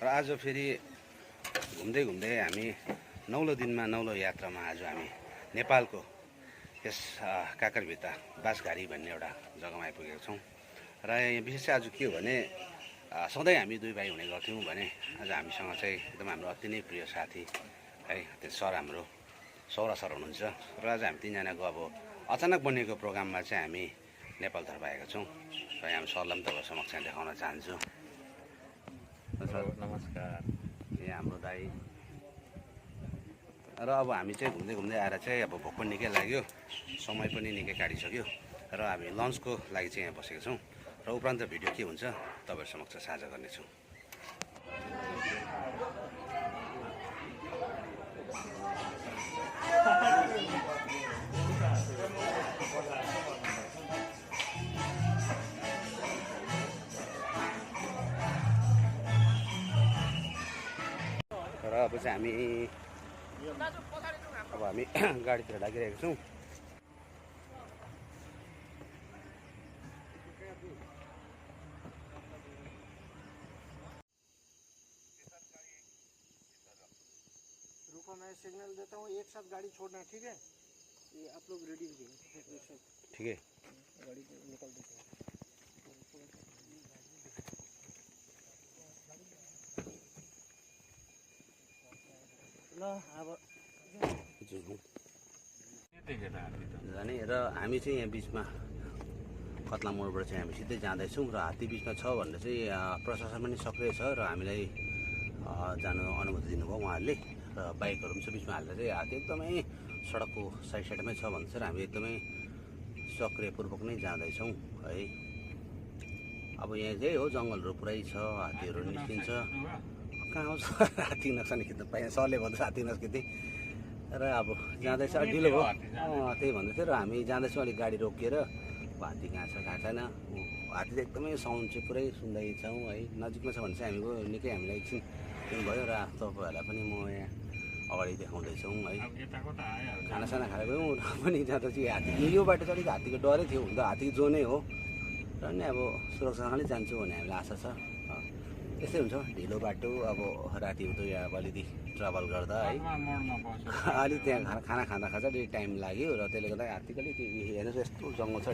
र आज फेरि घुम्दै घुम्दै हामी नौलो दिनमा नौलो यात्रामा आज हामी नेपालको यस काकरभित्ता बाँसघारी भन्ने एउटा जग्गामा आइपुगेका छौँ। र यहाँ विशेष चाहिँ आज के हो भने सधैँ हामी दुई भाइ हुने गर्थ्यौँ भने आज हामीसँग चाहिँ एकदम हाम्रो अति नै प्रिय साथी है त्यो सर हाम्रो सौरा सर हुनुहुन्छ। र आज हामी तिनजनाको अब अचानक बनिएको प्रोग्राममा चाहिँ हामी नेपालतर्फ आएका छौँ। र हामी सरलाई पनि तपाईँको समक्ष देखाउन चाहन्छु। नमस्कार। यहाँ हाम्रो दाई। र अब हामी चाहिँ घुम्दै घुम्दै आएर चाहिँ अब भोक पनि निकै लाग्यो, समय पनि निकै काटिसक्यो र हामी लन्चको लागि चाहिँ यहाँ बसेका छौँ। र उपरान्त भिडियो के हुन्छ तपाईँहरू समक्ष साझा गर्नेछौँ। र अब चाहिँ हामी गाडीतिर लागिरहेका छौँ। रुको, मैं सिग्नल देता हूँ, एक साथ गाड़ी छोड़ना, ठीक है? ये आप लोग रेडी रहिए, ठीक है, गाड़ी निकल देते हैं। ल अब जाने र हामी चाहिँ यहाँ बिचमा कत्ला मोडबाट चाहिँ हामी सिधै जाँदैछौँ। र हात्ती बिचमा छ भनेर चाहिँ प्रशासन पनि सक्रिय छ र हामीलाई जानु अनुमति दिनुभयो उहाँहरूले। र बाइकहरू पनि छ बिचमा हालेर चाहिँ हात्ती एकदमै सडकको साइडमै छ भन्छ र हामी एकदमै सक्रियपूर्वक नै जाँदैछौँ है। अब यहाँ चाहिँ हो जङ्गलहरू पुरै छ, हात्तीहरू निस्किन्छ। कहाँ आउँछ हात्ती नक्सा खिच्न पाइन्छ, सरले भन्दैछ हात्ती नखिच्ने। र अब जाँदैछ ढिलो भयो, त्यही भन्दै थियो। र हामी जाँदैछौँ, अलिक गाडी रोकिएर हात्ती कहाँ छ कहाँ छैन। हात्ती चाहिँ एकदमै साउन्ड चाहिँ पुरै सुन्दैछौँ है। नजिकमा छ भने चाहिँ हामी गयो निकै हामीलाई एकछिन भयो। र तपाईँहरूलाई पनि म यहाँ अगाडि देखाउँदैछौँ है। खानासाना खाएर गयौँ र पनि जाँदा चाहिँ हात्ती यो बाटो चाहिँ अलिक हात्तीको डरै थियो, हुन त हात्तीको जो नै हो। र नि अब सुरक्षासँगले जान्छु भन्ने हामीलाई आशा छ। यस्तै हुन्छ ढिलो बाटो, अब राति हुँदो यहाँ अब अलिकति ट्राभल गर्दा है अलिक त्यहाँ खाना खाँदा अलिक टाइम लाग्यो। र त्यसले गर्दा हात्तीको अलिक हेर्नुहोस् यस्तो जङ्गल छ।